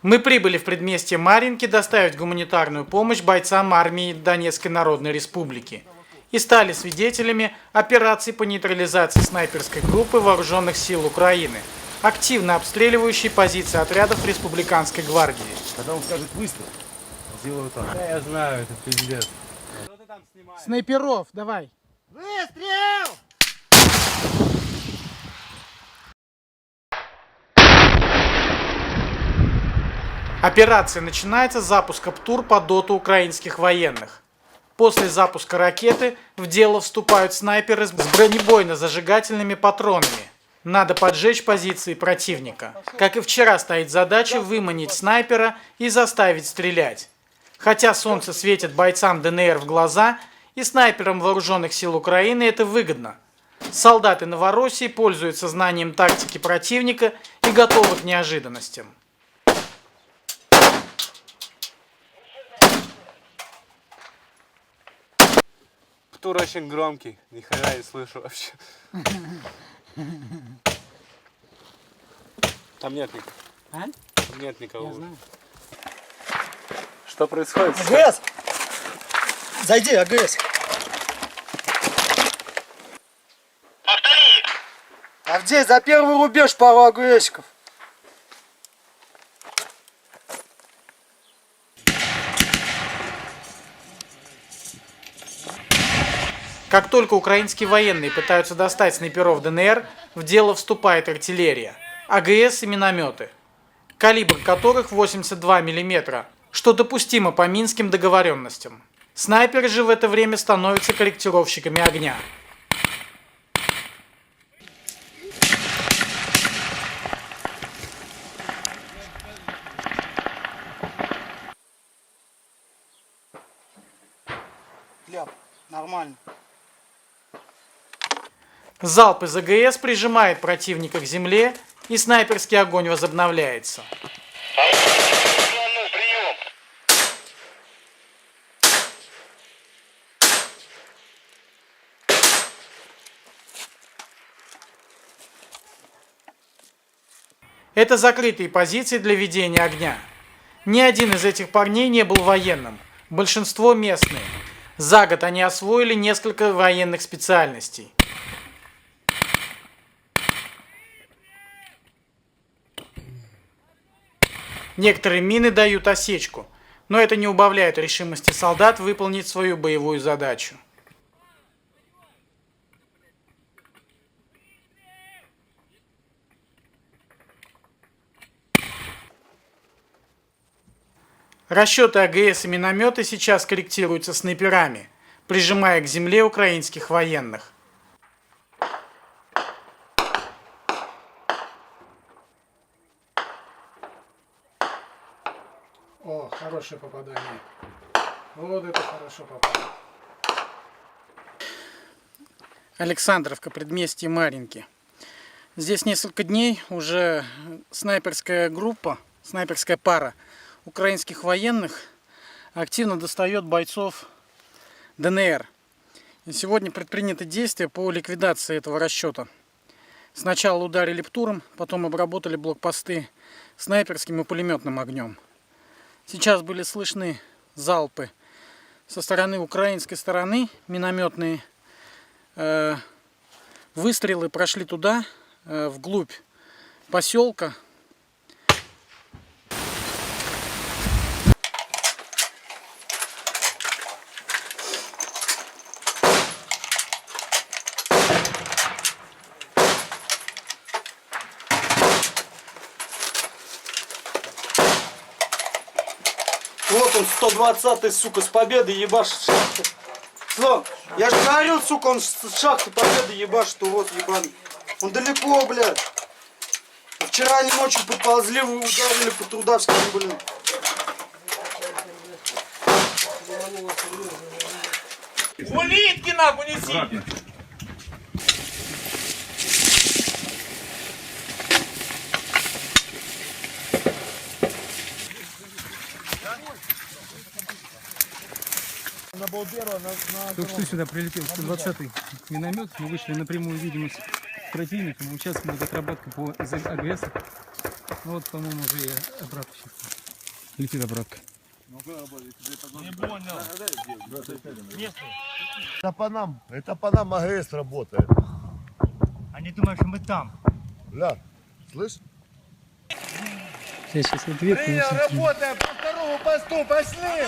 Мы прибыли в предместье Марьинки доставить гуманитарную помощь бойцам армии Донецкой Народной Республики и стали свидетелями операции по нейтрализации снайперской группы вооруженных сил Украины, активно обстреливающей позиции отрядов республиканской гвардии. Когда он скажет выстрел, сделаю так. Да, я знаю, это пиздец. Снайперов, давай. Выстрел! Операция начинается с запуска ПТУР по доту украинских военных. После запуска ракеты в дело вступают снайперы с бронебойно-зажигательными патронами. Надо поджечь позиции противника. Как и вчера, стоит задача выманить снайпера и заставить стрелять. Хотя солнце светит бойцам ДНР в глаза, и снайперам вооруженных сил Украины это выгодно. Солдаты Новороссии пользуются знанием тактики противника и готовы к неожиданностям. ПТУР очень громкий, ни хрена не слышу вообще. Там нет никого. А? Там нет никого. Я знаю. Что происходит? АГС! Зайди, АГС! Повтори! Авдей, за первый рубеж пару АГСиков. Как только украинские военные пытаются достать снайперов ДНР, в дело вступает артиллерия, АГС и минометы, калибр которых 82 мм, что допустимо по минским договоренностям. Снайперы же в это время становятся корректировщиками огня. Ляп, нормально. Залп из АГС прижимает противника к земле, и снайперский огонь возобновляется. Прием! Это закрытые позиции для ведения огня. Ни один из этих парней не был военным, большинство местные. За год они освоили несколько военных специальностей. Некоторые мины дают осечку, но это не убавляет решимости солдат выполнить свою боевую задачу. Расчеты АГС и минометы сейчас корректируются снайперами, прижимая к земле украинских военных. О, хорошее попадание. Вот это хорошо попало. Александровка, предместье Марьинки. Здесь несколько дней уже снайперская группа, снайперская пара украинских военных активно достает бойцов ДНР. И сегодня предприняты действия по ликвидации этого расчета. Сначала ударили ПТУРом, потом обработали блокпосты снайперским и пулеметным огнем. Сейчас были слышны залпы со стороны украинской стороны, минометные выстрелы прошли туда, вглубь поселка. Вот он, 120-й, сука, с победы ебашит шахты. Слон, я же говорил, сука, он с шахты победы ебашит, что вот ебаный. Он далеко, блядь. А вчера они ночью подползли, вы ударили по трудовским, блин. Улитки нахуй неси! Только что сюда прилетел 120-й миномет. Мы вышли на прямую видимость с противником. Сейчас будет отработка по АГС. Ну вот, по-моему, уже и обратно. Летит обратка. Это по нам АГС работает. Они думают, что мы там. Бля, слышь? Сейчас ответ. Работаем по второму посту, пошли!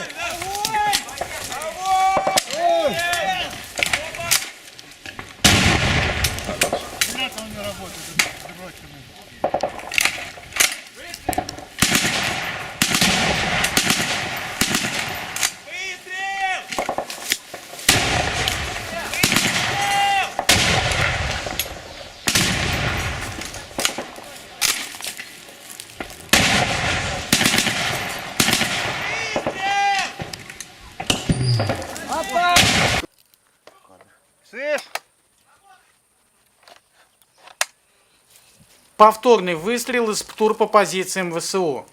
Повторный выстрел из ПТУР по позициям ВСУ.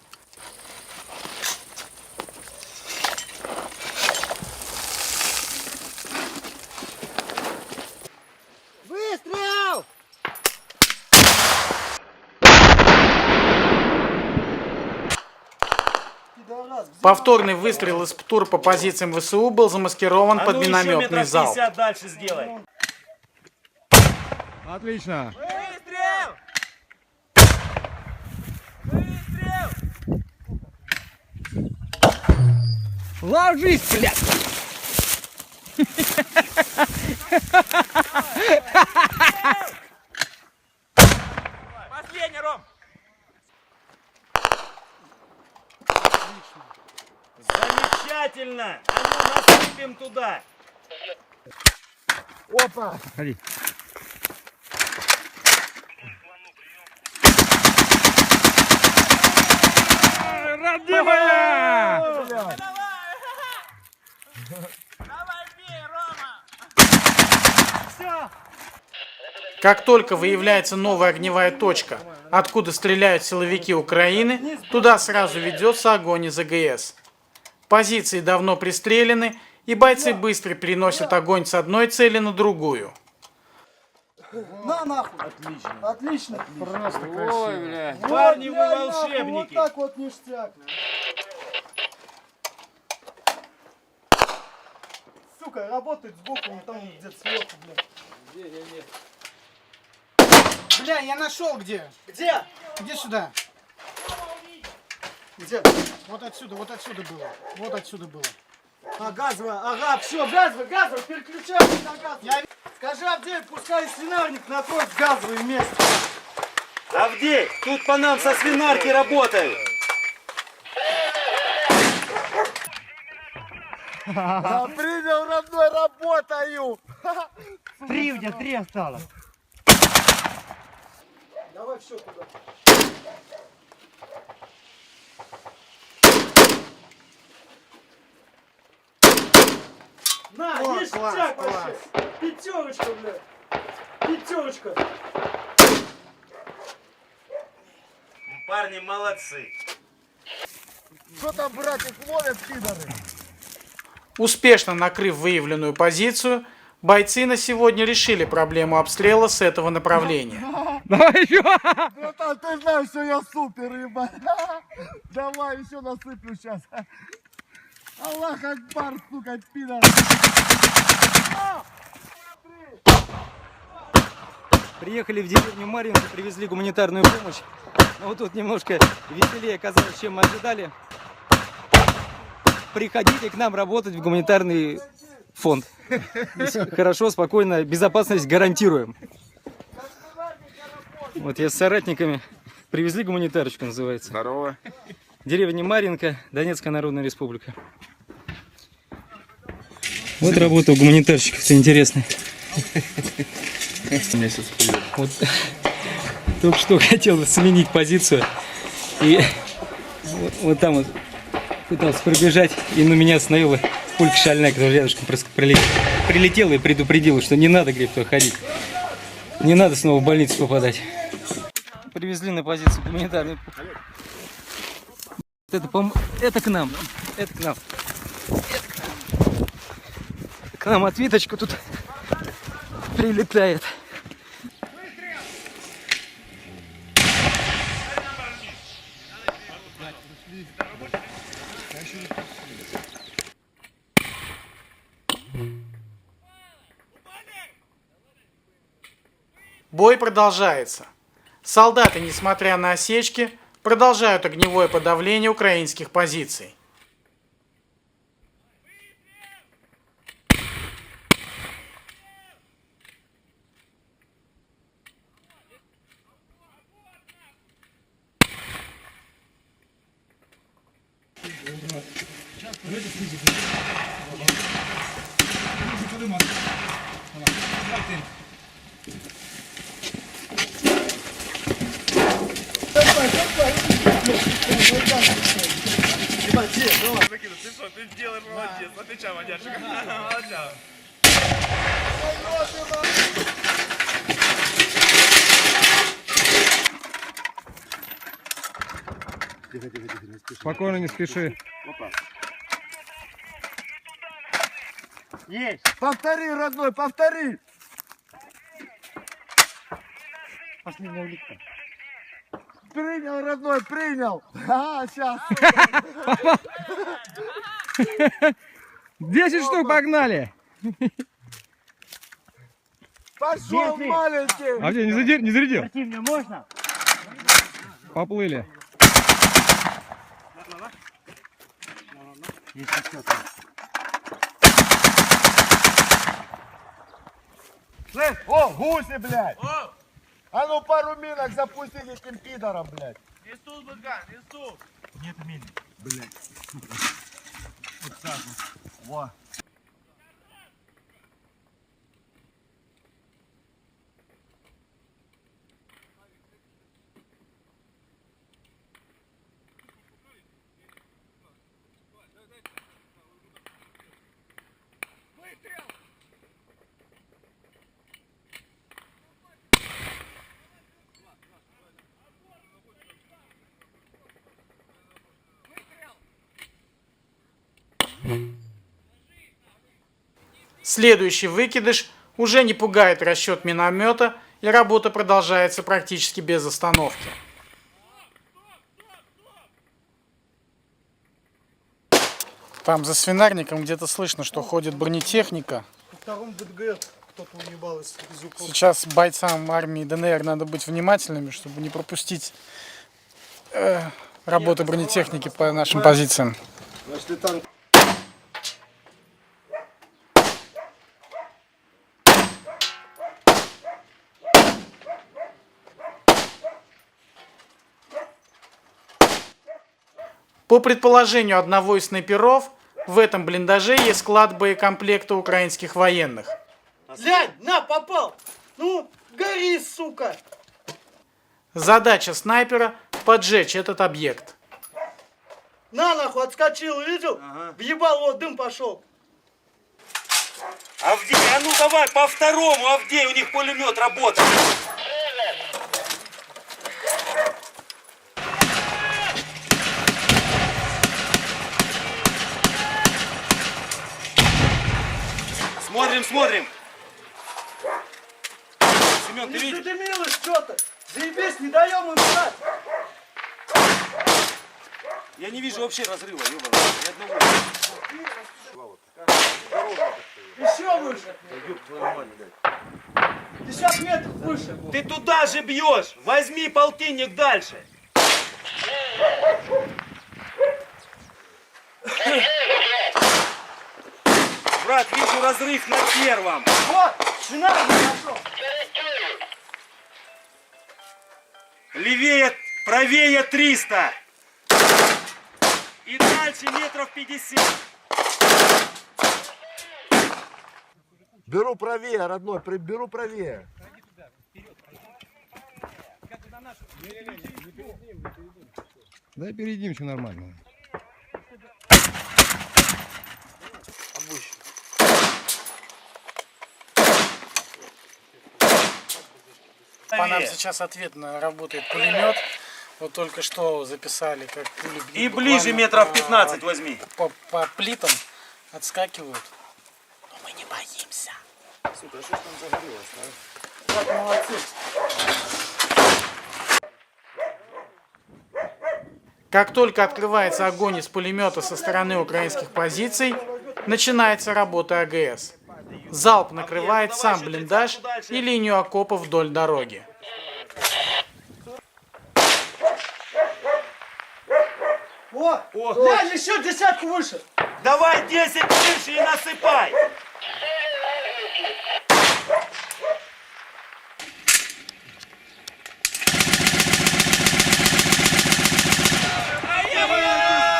Выстрел! Повторный выстрел из ПТУР по позициям ВСУ был замаскирован под минометный залп. Дальше сделай. Отлично. Выстрел! Ложись, блядь! Последний, Ром! Замечательно! А ну насыпем туда! Опа! Ходи. Родимая! Давай, бей, Рома! Как только выявляется новая огневая точка, откуда стреляют силовики Украины, туда сразу ведется огонь из АГС. Позиции давно пристрелены, и бойцы быстро переносят огонь с одной цели на другую. На нахуй. Отлично. Просто Ой, бля. Вот, Парни, вы глянь, нахуй, волшебники! Вот так вот ништяк. Сука, работает сбоку, он там где-то сверху, блядь. Бля, я нашел где. Где? Иди сюда. Где? Вот отсюда было. Вот отсюда было. А, газовая, ага, все, газовый, переключайся на газовый. Скажи Авдею, пускай свинарник накроет в газовое место. Авдей, тут по нам со свинарки работают! Принял, родной, работаю! Три осталось. Давай все туда. На, О, ништяк класс, вообще. Пятерочка, блядь. Пятерочка. Парни молодцы! Что там, братик, ловят пидоры? Успешно накрыв выявленную позицию, бойцы на сегодня решили проблему обстрела с этого направления. Давай еще! Братан, ты знаешь, что я супер, ебать. Давай еще насыплю сейчас. Аллах Акбар, сука, пидор. Приехали в деревню Марьинку, привезли гуманитарную помощь. Но вот тут немножко веселее оказалось, чем мы ожидали. Приходите к нам работать в гуманитарный фонд. Хорошо, спокойно, безопасность гарантируем. Вот я с соратниками привезли гуманитарочку, называется. Здорово. Деревня Марьинка, Донецкая Народная Республика. Вот работа у гуманитарщиков, это интересно. Вот только что хотел сменить позицию. И вот там вот пытался пробежать, и на меня остановила пулька шальная, которая рядышком прилетела и предупредила, что не надо, говорит, туда ходить. Не надо снова в больницу попадать. Привезли на позицию гуманитарную. Это к нам. Это к нам. К нам отвиточка тут прилетает. Бой продолжается. Солдаты, несмотря на осечки, продолжают огневое подавление украинских позиций. Спокойно, не спеши. Есть. Повтори, родной, повтори. Последняя улитка. Принял, родной, принял. А, сейчас. 10 штук погнали. Пошел, Держи. маленький. А где, не зарядил? Противнее можно? Поплыли. Если что-то. Слышь, о, гуси, блядь. А ну пару минок запустить этим пидором, блядь. Несут, быка, несут. Нет мин. Блядь, сука. Вот так вот. Во. Следующий выкидыш уже не пугает расчет миномета, и работа продолжается практически без остановки. Там за свинарником где-то слышно, что ходит бронетехника. Во втором ДГ кто-то уебал из укропа. Сейчас бойцам армии ДНР надо быть внимательными, чтобы не пропустить работы бронетехники по нашим позициям. По предположению одного из снайперов, в этом блиндаже есть склад боекомплекта украинских военных. Глянь, на, попал. Ну, гори, сука. Задача снайпера – поджечь этот объект. На, нахуй, отскочил, видел? Въебал, вот дым пошел. Авдей, а ну давай по второму, Авдей, у них пулемет работает. Смотрим, смотрим. Семен, ты Не видишь? задымилось что-то. Заебись, не даем им брать. Я не вижу вообще разрыва, ёбаный. Ни одного. Еще выше. 50 метров выше. Ты туда же бьешь. Возьми полтинник дальше. Брат, вижу разрыв на первом. Вот, свинарник нашел. Левее, правее 300. И дальше метров 50. Беру правее, родной, беру правее. Да перед ним все нормально. По нам сейчас ответно работает пулемет. Вот только что записали, как пули И буквально ближе метров 15 возьми. по плитам отскакивают. Но мы не боимся. Сука, а что ж там загорелось, а? Так, молодцы. Как только открывается огонь из пулемета со стороны украинских позиций, начинается работа АГС. Залп накрывает сам блиндаж и линию окопов вдоль дороги. О, глянь, еще десятку выше. Давай 10 выше и насыпай.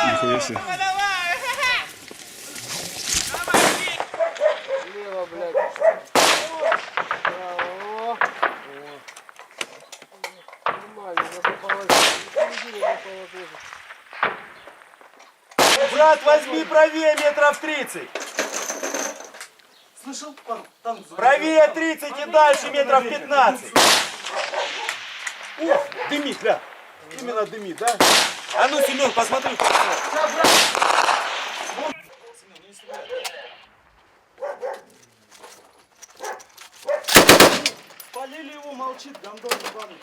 Нихуя себе. Брат, возьми правее метров 30. Слышал? Там Правее 30 и дальше метров 15. О, дымит, да. Именно дымит, да? А ну, Семен, посмотри. Полили его, молчит, гандон ебаный.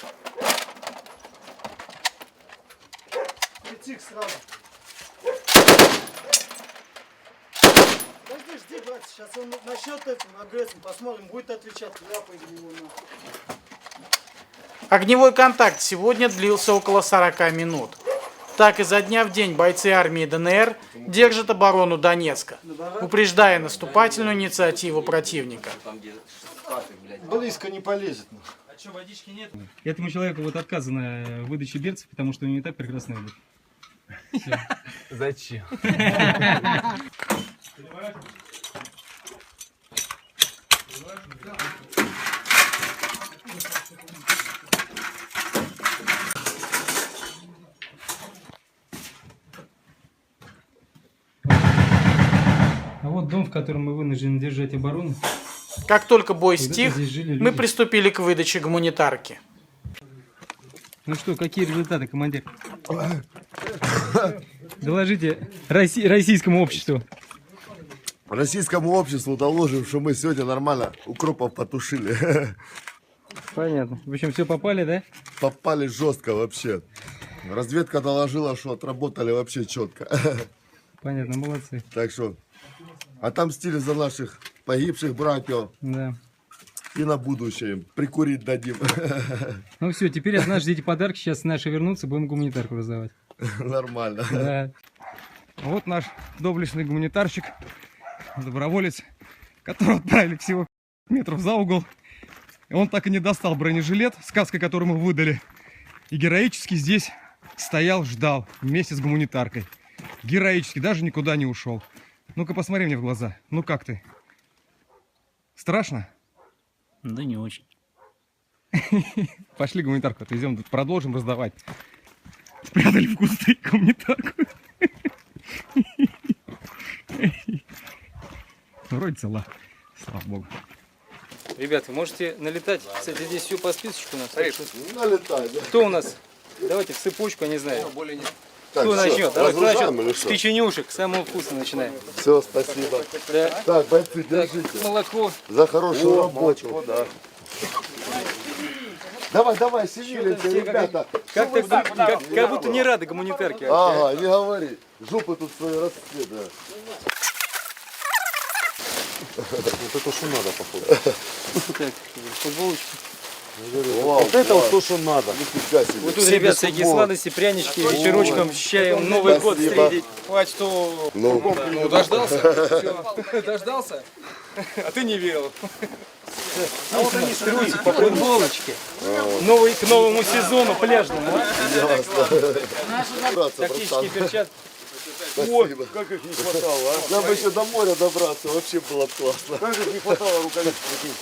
Притих сразу. Жди, брат, сейчас он начнет этим агрессией, посмотрим, будет отвечать, ляпай его нахуй. Огневой контакт сегодня длился около 40 минут. Так изо дня в день бойцы армии ДНР держат оборону Донецка, упреждая наступательную инициативу противника. Близко не полезет. А что, водички нет? Этому человеку вот отказано в выдаче берцев, потому что у него и так прекрасная выдача. Зачем? А вот дом, в котором мы вынуждены держать оборону. Как только бой Когда-то стих, здесь жили люди. мы приступили к выдаче гуманитарки. Ну что, какие результаты, командир? Доложите российскому обществу. Российскому обществу доложим, что мы сегодня нормально укропов потушили. Понятно. В общем, все попали, да? Попали жестко вообще. Разведка доложила, что отработали вообще четко. Понятно, молодцы. Так что отомстили за наших погибших братьев. Да. И на будущее им прикурить дадим. Ну все, теперь от нас ждите подарки. Сейчас наши вернутся, будем гуманитарку раздавать. Нормально. Да. Вот наш доблестный гуманитарщик, доброволец, которого отправили всего метров за угол. И он так и не достал бронежилет, с каской, которую мы выдали. И героически здесь стоял, ждал вместе с гуманитаркой. Героически, даже никуда не ушел. Ну-ка посмотри мне в глаза. Ну как ты? Страшно? Да не очень. Пошли гуманитарку отвезем, продолжим раздавать. Спрятали в кусты гуманитарку. Вроде цела. Слава богу. Ребята, вы можете налетать. Кстати, здесь все по списочку у нас. Налетай, да. Кто у нас? Давайте в цепочку, я не знаю. Так, Кто всё, начнет? Давай, кто разгружаем начнет? или С что? печенюшек, самого вкусного начинаем. Все, спасибо. Да. Так, бойцы, Так, держите. молоко. За хорошую работу. Да. Давай, давай, сидите, ребята. Как будто не рады гуманитарке. Ага, не говори. Жопы тут свои расцветы. Вот это что надо, походу. Так, футболочка. Вот это вот то, что надо. Нифига себе. Вот тут, ребят, всякие сладости, прянички, вечерочком, с чаем, Новый год Спасибо. встретить. Хватит, что... Ну, Дождался? Все. Дождался? А ты не верил. А вот они трусик по футболочке. Новый к новому сезону пляжному. Тактические перчатки. спасибо. Как их не хватало, а? Нам бы еще до моря добраться, вообще было бы классно. Как их не хватало рукавиц таких?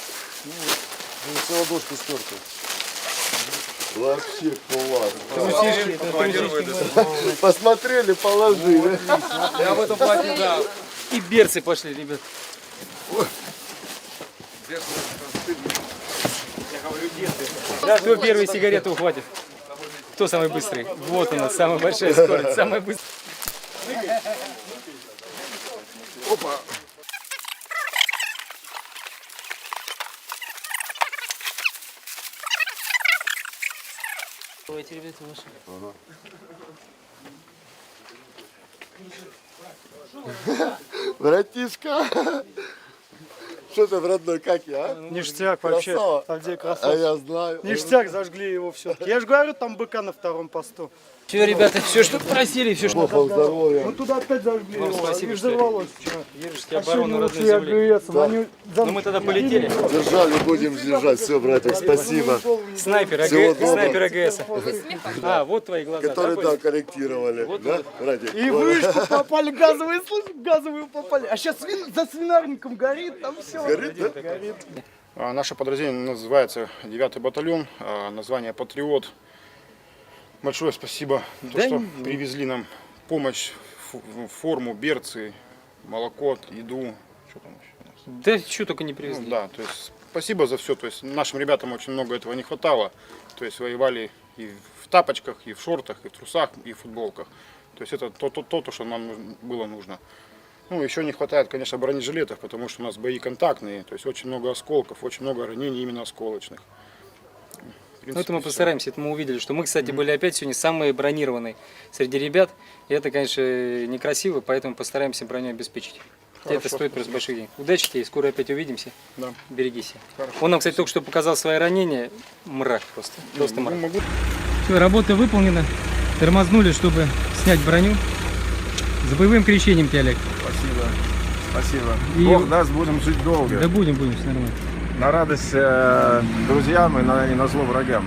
Все ладошки стерты. Вообще классно. Посмотрели, положили. Я в этом платье, да. И берцы пошли, ребят. Кто первые сигареты ухватит? Кто самый быстрый? Вот у нас самая большая скорость, самая быстрая. Опа. Давайте, ребята, ваши. Братишка. Что ты, родной, как я, а? Ништяк вообще. Красава. Авдей А красавчик. я знаю. Ништяк, зажгли его все-таки. Я же говорю, там быка на втором посту. Все, ребята, все, что просили, все, что... Бог здоровья. Вот туда опять зажгли Вам его. спасибо, И что взорвалось вчера. Держите оборону родной Я земли. говорю, Ну мы тогда полетели. Держали, будем держать. Все, братик, спасибо. Снайпер, Всего доброго. снайпер АГС. А, вот твои глаза. Которые, да, да, понял? корректировали. Вот, Да, вот. братик? И вышку попали, газовые, слышишь, газовые попали. А сейчас за свинарником горит, там все. Горит, да? Горит. Наше подразделение называется 9-й батальон, название «Патриот». Большое спасибо, что привезли нам помощь, форму, берцы, молоко, еду. Что там еще у нас? Да что только не привезли. Да, то есть спасибо за все. То есть нашим ребятам очень много этого не хватало. То есть воевали и в тапочках, и в шортах, и в трусах, и в футболках. То есть это то, что нам было нужно. Ну, еще не хватает, конечно, бронежилетов, потому что у нас бои контактные. То есть очень много осколков, очень много ранений именно осколочных. В принципе, Ну, это мы всё. постараемся, это мы увидели, что мы, кстати, были опять сегодня самые бронированные среди ребят. И это, конечно, некрасиво, поэтому постараемся броню обеспечить. Хотя это стоит просто больших денег. Удачи тебе, скоро опять увидимся. Да. Берегись. Хорошо. Он нам, кстати, только что показал свои ранения. Мрак просто. Просто мрак. Могу. Все, работа выполнена. Тормознули, чтобы снять броню. За боевым крещением тебя, Олег. Спасибо. Спасибо. И- Бог даст, будем жить долго. Да будем, все нормально. На радость друзьям и на зло врагам.